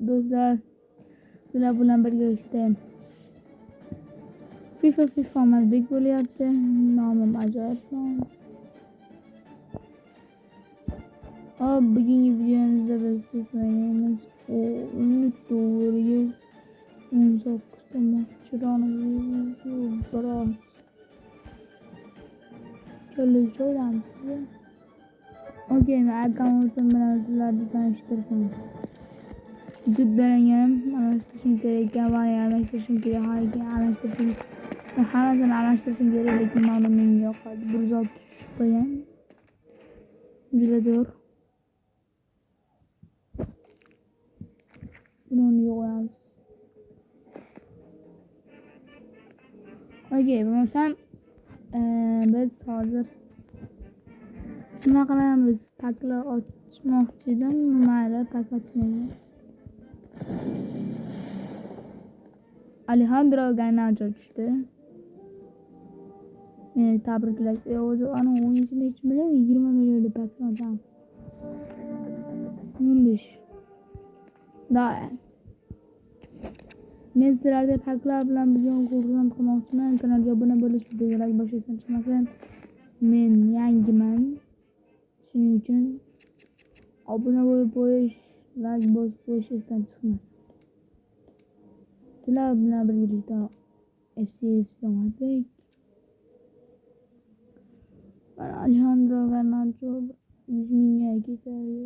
do'stlar, sizlar bilan birgalikda FIFA omadbek bo'lyapti. Nomim ajoyib nom. Hop, bugungi videomizda biz FIFA o'ynaymiz. To'g'riga 19 ta chiroqni biroz kelib joydamiz. Okey, men akkauntim bilan sizlarni tanishtirsam. Juddalangan, almashtirishim kerak ekan, va almashtirishim kerak, almashtirishim. Hammasini almashtirishim kerak, lekin mana menga yoqadi. 106 tushib qolgan. Juda zo'r. Buni qo'yamiz. Okey, bo'lmasam biz hozir nima qilamiz? Paklar ochmoqchi edim, mayli, pak ochmayman. Alejandro Garnacho tushdi. Meni tabriklash. O'zi ana o'yinchini hech bilmayman, 20 million pak ochamiz. 15. Da. Men sizlarga paklar bilan bugun xursand qilmoqchiman. Kanalga obuna bo'lish, videolarga boshlasam chiqmasin. Men yangiman. Shuning uchun obuna bo'lib qo'yish, like bosib qo'yish esdan chiqmasin. Sizlar bilan birgalikda FC omadbek. Alejandro Garnacho 100 mingga ketadi.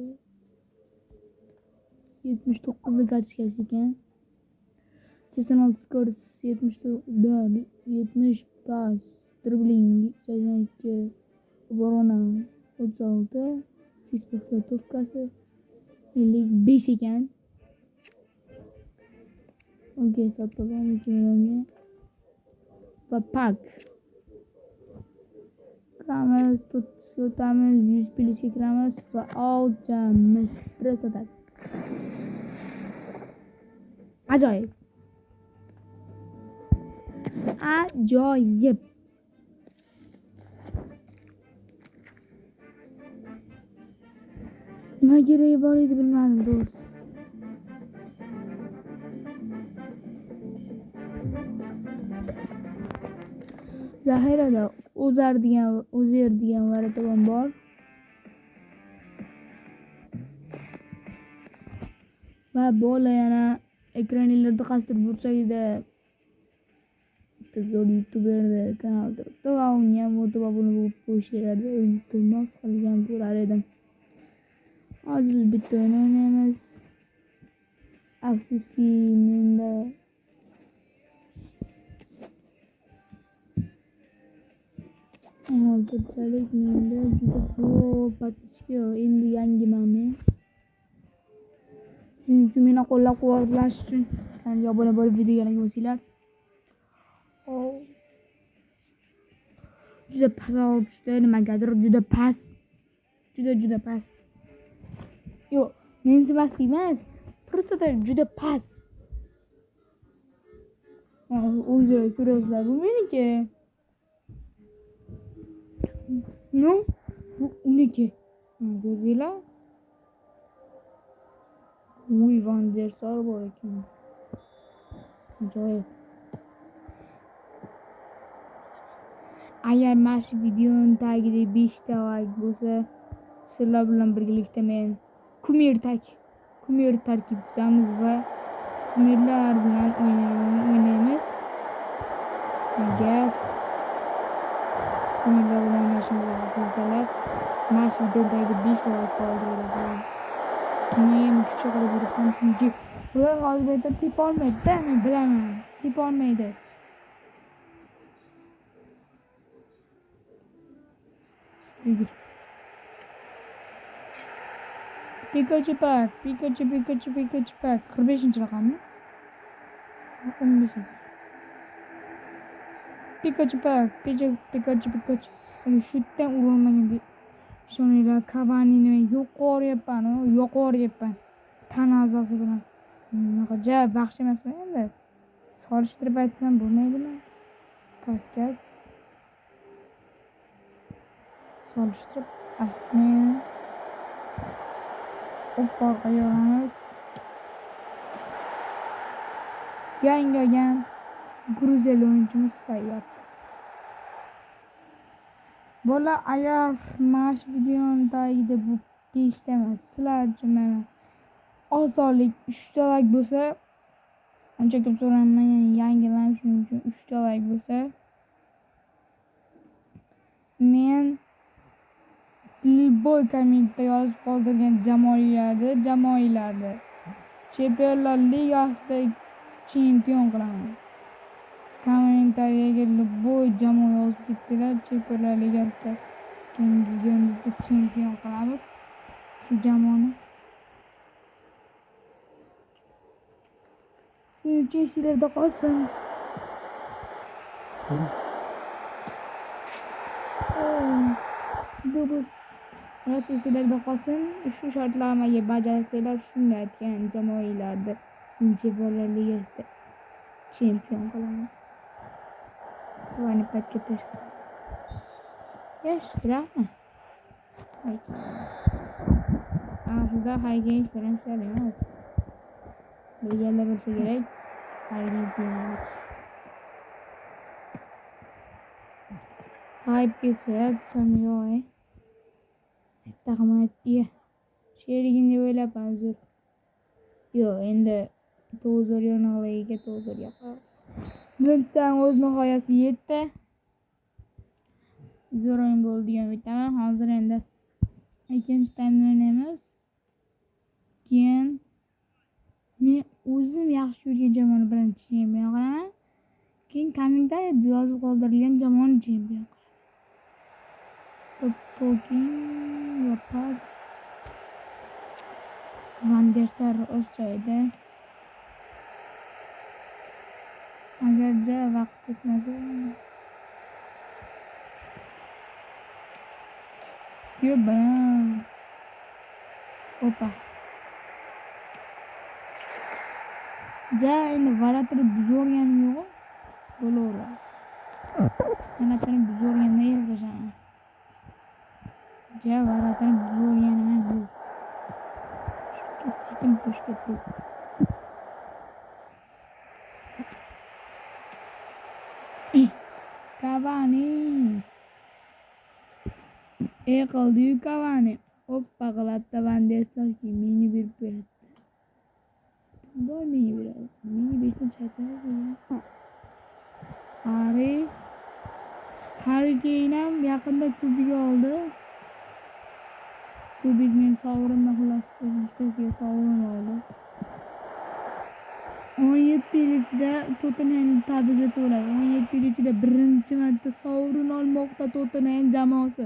79 kachkasi ekan. 86 skor, 70 pas, dribling, 82, obrona 36, Facebook to'pkasi 55 ekan. Okey, sotdim 2 millionga. Va pak. Kiramiz, tutamiz, 100 plyusga kiramiz va olchamiz. Press attack. Ajoyib. Ajoyib. Nima keragi bor edi bilmadim to'g'risi. Zaxirada O'zer degan varatovan bor. Va bola yana ekranlarda qasdir burchagida zo'r youtuberda kanal turibdi va unga ham o'tib obuna bo'lib qo'yishadi. Iltimos qilgan bo'lar edim. Hozir biz bitta o'yin o'ynaymiz. Afsuski menda hozirchalik menda juda ko'p подписчик yo'q. Endi yangiman men. Shuning uchun meni qo'llab-quvvatlash uchun kanalga obuna bo'lib videolarga bosinglar. Juda past tushdi, nimagadir juda past. Juda past. Yo'q, mensimaslik emas. Просто juda past. O'zinglar ko'rasizlar, bu meniki. No, bu uniki. Ko'rdinglar? Uy, Van der Sar bor ekan. Ajoyib. Agar mana shu videoning tagida 5 ta like bo'lsa, sizlar bilan birgalikda men kumir tarkib tuzamiz va kumirlar bilan o'ynaymiz. Agar kumirlar bilan o'ynashimizni xohlasalar, mana shu videodagi 5 ta like qoldiringlar. Men kuchli qilib yuribman, chunki ular hozirda tep olmaydi-da, men bilaman. Tep olmaydi. Pikachu pak. 45 raqammi? 15. Pikachu pak. Pikachu. Shutdan urilmagan ishoninglar, Cavani'ni yo'qoryapman. Tana a'zosi bilan. Bunaqa jab baxsh emasman endi. Solishtirib aytsam bo'lmaydimi? Pakkat. Solishtirib aytmayman. Oppa, yoramiz. yangi olgan gruziyalik o'yinchimiz sayyohdi. Bola agar mana shu videoni tagida bu deyishda emas, sizlar uchun mana osonlik 3 ta like bo'lsa, ancha ko'p so'ramayman, yangiman, shuning uchun 3 ta like bo'lsa, men Boy kommentda yozib qoldirgan jamoalarni Chempionlar Ligasida chempion qilaman. Kommentariyaga Boy jamoa yozib ketdilar, Chempionlar Ligasida keyingimizda chempion qilamiz shu jamoani. Shuning uchun sizlarda qolsin. Sizlarda qolsin. Shu shartlarni bajarsanglar, shunday aytgan jamoalarda Chempionlar Ligasida chempion qilaman. Vani patga tashqari. Yaxshiraqmi? Aslida hayga diferensial emas. Bilganlar bo'lsa kerak. Argentina. Sahip ketsa, Samyoy. Taqmat iya. Sherigini deb o'ylabman o'zim. Yo'q, endi 9 yo'naliga 9 yoqar. Birinchidan o'z nihoyasi yetdi. Zo'r o'yin bo'ldi degan bittaman. Hozir endi ikkinchi taymni o'ynaymiz. Keyin men o'zim yaxshi ko'rgan jamoani birinchi chempion qilaman. Keyin kommentariyada yozib qoldirilgan jamoani chempion qilaman. Stop talking va pas. Van der Sar o'z joyida. Agarcha vaqt ketmasa. Yo'q, bana. Opa. Ja, endi varatini buzorganim yo'q. Bo'laveradi. Varatini buzorganda yig'lashaman. Ja, varatini buzorganim yo'q. Sekin bosh ketdi. Cavani. Qildi-yu Cavani. Oppa qiladi Van der Sar meni berib beradi. Boy meni beradi. Meni bersin chaytadi. Harry Kane ham yaqinda kubik oldi. Kubik men sovrinni xullas o'zbekchasiga sovrin oldi. 17 yil ichida Tottenham tabriklatib bo'ladi. 17 yil ichida birinchi marta sovrin olmoqda Tottenham jamoasi.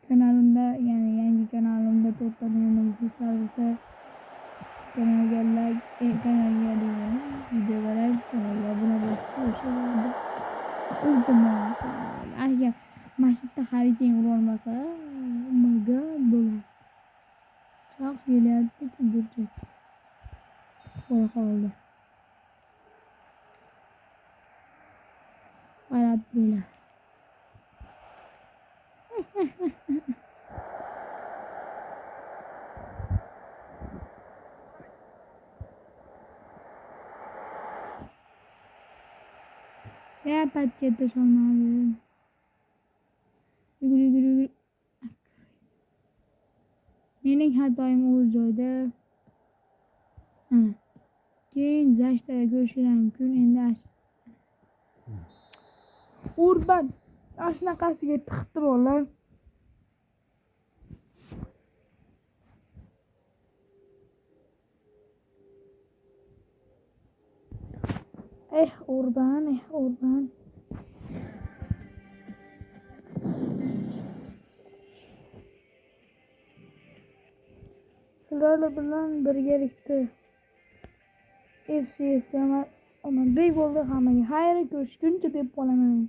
Kanalimda, ya'ni yangi kanalimda Tottenham muxlislar bo'lsa, kanalga like, kanalga videolar, kanalga obuna bo'lib iltimos. Agar mashitda Harry Kane ura olmasa, nimaga bo'ladi? Choq kelyapti-ku burchak. Qo'ya qoldi. Qarab turlar. Ya patga tasholmadi. Yugur. Mening xatoyim o'z joyida. Keyin Zashtaga ko'rishingiz mumkin. Endi Urban ashunaqasiga tiqtiriblar. Urban. Sizlar bilan birgalikda FCS Omadbek bo'ldi. Hammaga xayr ko'rishguncha deb qolaman.